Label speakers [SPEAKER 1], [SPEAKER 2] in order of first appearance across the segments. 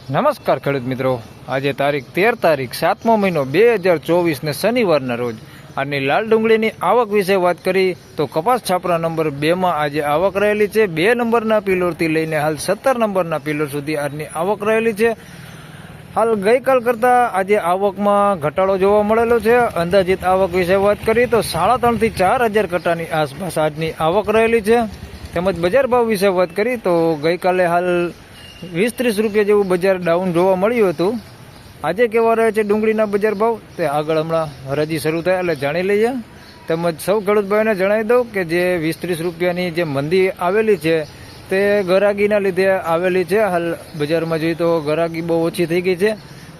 [SPEAKER 1] નમસ્કાર ખેડૂત મિત્રો, આજે તારીખ 13 7મો મહિનો 2024 ને શનિવારના રોજ આજની લાલ ડુંગળીની આવક વિશે વાત કરી તો કપાસ છાપરા નંબર 2માં આજે આવક રહેલી છે। 2 નંબરના પિલોરથી લઈને હાલ 17 નંબરના પિલોર સુધી આજની આવક રહેલી છે। હાલ ગઈકાલ કરતાં આજે આવકમાં ઘટાડો જોવા મળેલો છે। અંદાજિત આવક વિશે વાત કરી તો 3.5 થી 4,000 કટ્ટાની આસપાસ આજની આવક રહેલી છે। તેમજ બજાર ભાવ વિશે વાત કરી તો ગઈકાલે હાલ 20-30 રૂપિયા જેવું બજાર ડાઉન જોવા મળ્યું હતું। આજે કેવા રહે છે ડુંગળીના બજાર ભાવ તે આગળ હમણાં હરાજી શરૂ થાય એટલે જાણી લઈએ। તેમજ સૌ ખેડૂત ભાઈઓને જણાવી દઉં કે જે 20-30 રૂપિયાની જે મંદી આવેલી છે તે ગરાગીના લીધે આવેલી છે। હાલ બજારમાં જોઈએ તો ગરાગી બહુ ઓછી થઈ ગઈ છે,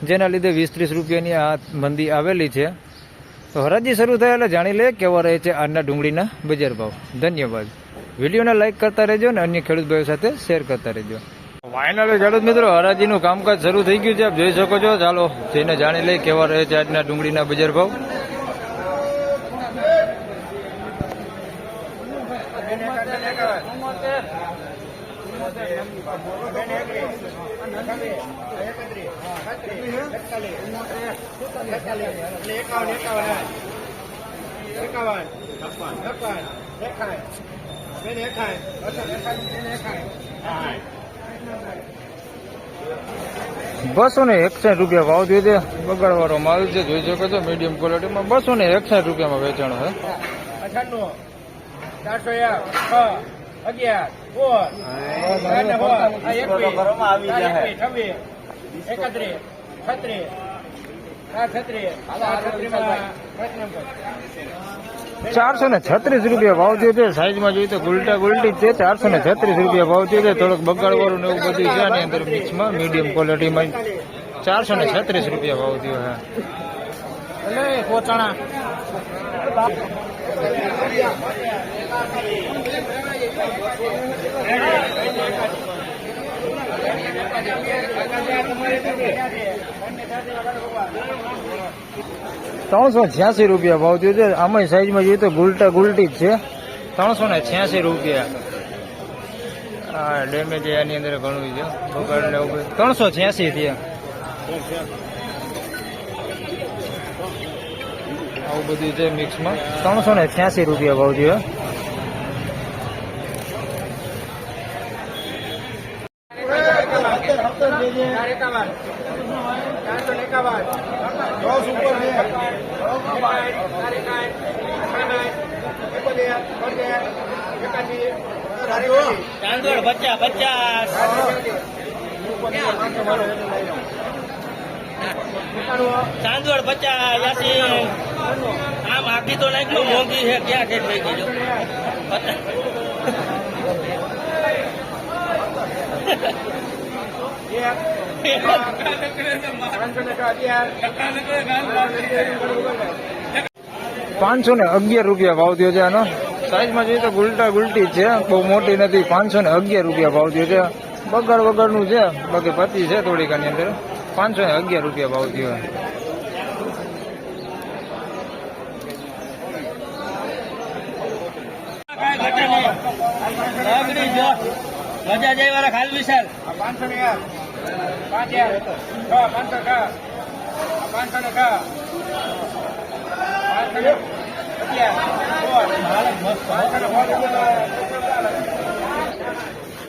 [SPEAKER 1] જેના લીધે 20-30 રૂપિયાની આ મંદી આવેલી છે। તો હરાજી શરૂ થાય એટલે જાણી લઈએ કેવા રહે છે આજના ડુંગળીના બજાર ભાવ। ધન્યવાદ। વિડીયોને લાઇક કરતા રહેજો અને અન્ય ખેડૂત ભાઈઓ સાથે શેર કરતા રહેજો। ફાઇનલી ખેડૂત મિત્રો, હરાજીનું કામકાજ શરૂ થઈ ગયું છે, આપ જોઈ શકો છો। ચાલો જઈને જાણી લઈએ કેવા રહે છે આજના ડુંગળીના બજાર ભાવ। ₹261 ભાવ થયો છે। બગાડવાળો માલ છે, જોઈ શકો છો, મીડિયમ ક્વોલિટીમાં ₹261 વેચાણો છે। 436 રૂપિયા ભાવ થયો છે। સાઈઝમાં જોઈએ તો ગુલટા ગુલટી છે। 436 રૂપિયા ભાવ થયો છે। થોડોક બગાડવાળું ને એવું બધું છે આની અંદર મિક્સમાં, મીડિયમ ક્વોલિટીમાં 436 રૂપિયા ભાવ થયો છે। 386 રૂપિયા ભાવ થયો છે। આમાં સાઈઝમાં જોઈએ તો ગુલટા ગુલટી જ છે। 386 રૂપિયા। હા, ડેમેજ આની અંદર ઘણું છે, બગાડ ને એવું 386 થયા। આવું બધું છે મિક્સમાં। 386 રૂપિયા ભાવ થયો।
[SPEAKER 2] ચાંદોડ બચ્ચા 50 ચાંદોડ 50 યાસી આમ આખી તો નાખી મોંઘી છે, ક્યાં કે થઈ ગઈ?
[SPEAKER 1] ₹511 ભાવ થયો છે આનો। સાઈઝમાં જોઈએ તો ગુલટા ગુલટી છે, બહુ મોટી નથી। ₹511 ભાવ થયો છે। બગાડ વગરનું છે, બાકી પતી છે થોડીક આની અંદર। ₹511 ભાવ થયો।
[SPEAKER 2] મજા જાય વાળા ખાલ વિશાલ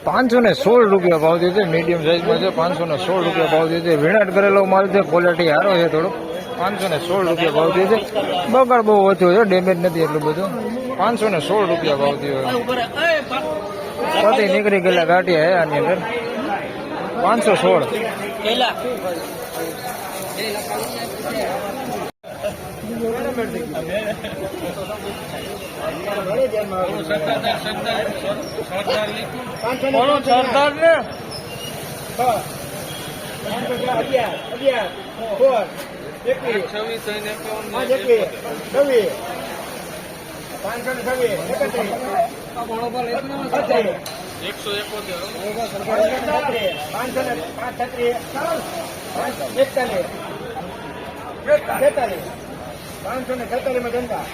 [SPEAKER 1] 516 રૂપિયા ભાવ થયો છે। મીડિયમ સાઈઝમાં છે। 516 રૂપિયા ભાવ થયો છે। વીણાટ કરેલો માલ છે, ક્વોલિટી સારો છે થોડો। 516 રૂપિયા ભાવ થયો છે। બગાડ બહુ ઓછો છે, ડેમેજ નથી એટલું બધું। 516 રૂપિયા ભાવ થયો। પતિ નીકળી ગયેલા ગાંઠિયા હે આની અંદર। 516। સરદાર ને
[SPEAKER 3] 546 માં જનતા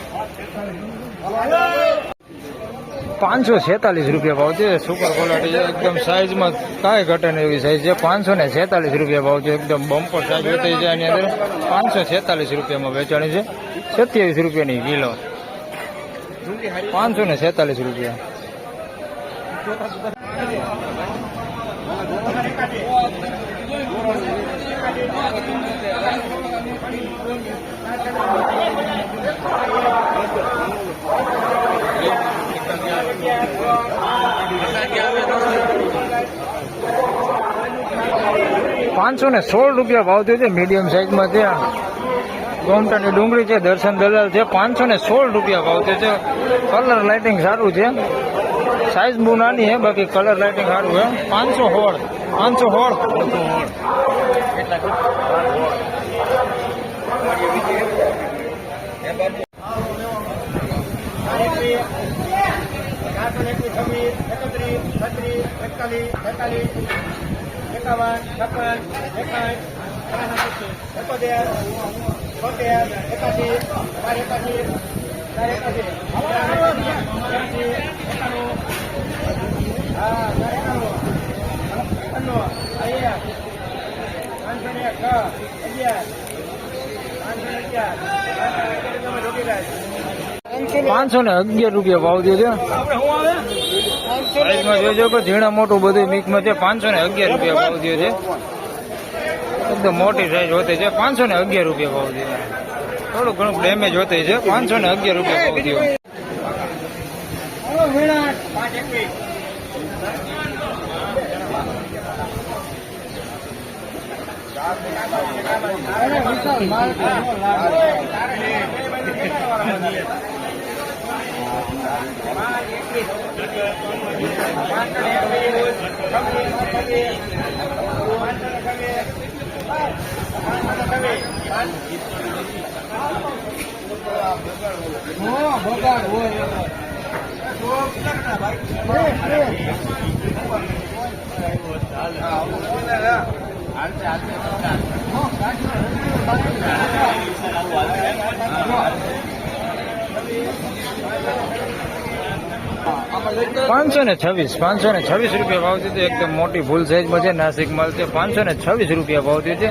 [SPEAKER 1] 546 રૂપિયા ભાવ છે. સુપર ક્વોલિટી છે, એકદમ સાઈઝમાં કાંઈ ઘટે નહીં એવી સાઈઝ છે. 546 રૂપિયા ભાવ છે. એકદમ બમ્પર સાઈઝ વેચાઈ છે આની અંદર. 546 રૂપિયામાં વેચાણી છે. 27 રૂપિયાની કિલો. 546 રૂપિયા. ₹516 ભાવ થયો છે. મીડિયમ સાઈઝમાં છે. ગોમટાની ડુંગળી છે. દર્શન દલાલ છે. ₹516 ભાવ થયો છે. કલર લાઇટિંગ સારું છે. સાઈઝ બહુ નાની છે, બાકી કલર લાઇટિંગ સારું છે. 516. ₹511 ભાવ થયો છે. સાઈઝમાં જોજો કે ઝીણા મોટું બધું મિક્સમાં છે. ₹511 ભાવ થયો છે. એકદમ મોટી સાઈઝ હોતી છે. ₹511 ભાવ થયો. થોડું ઘણું ડેમેજ હોતી છે. ₹511 ભાવ થયો. ₹526 ભાવ છે. એકદમ મોટી ફૂલ સાઈઝમાં છે. નાસિક માલ છે. ₹526 ભાવ છે.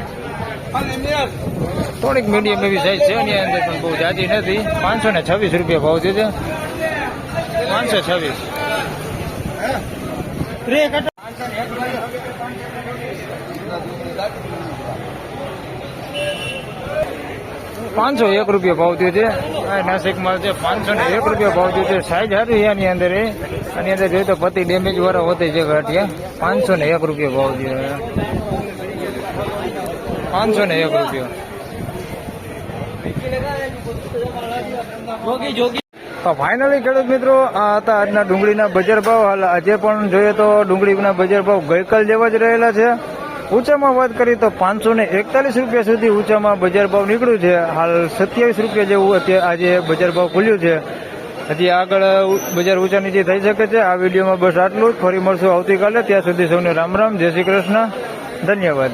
[SPEAKER 1] થોડીક મીડિયમ એવી સાઈઝ છે. એની અંદર પણ બહુ જાજી નથી. ₹526 ભાવ છે. 526. ₹501 ભાવ થયો છે. નાસિક માલ છે. ₹501 ભાવ થયો છે. સાઈઝ સારી છે આની અંદર. આની અંદર જોઈએ તો પતિ ડેમેજ વાળા હોતે છે ગાંઠિયા. ₹501 ભાવ થયો. ₹501. તો ફાઇનલી ખેડૂત મિત્રો, આ હતા આજના ડુંગળીના બજાર ભાવ. હાલ આજે પણ જોઈએ તો ડુંગળીના બજાર ભાવ ગઈકાલ જેવા જ રહેલા છે. ઊંચામાં વાત કરીએ તો ₹541 સુધી ઊંચામાં બજાર ભાવ નીકળ્યું છે. હાલ ₹27 જેવું અત્યારે આજે બજાર ભાવ ખુલ્યું છે. હજી આગળ બજાર ઊંચા નીચે થઈ શકે છે. આ વિડીયોમાં બસ આટલું જ. ફરી મળશું આવતીકાલે. ત્યાં સુધી સૌને રામ રામ. જય શ્રી કૃષ્ણ. ધન્યવાદ.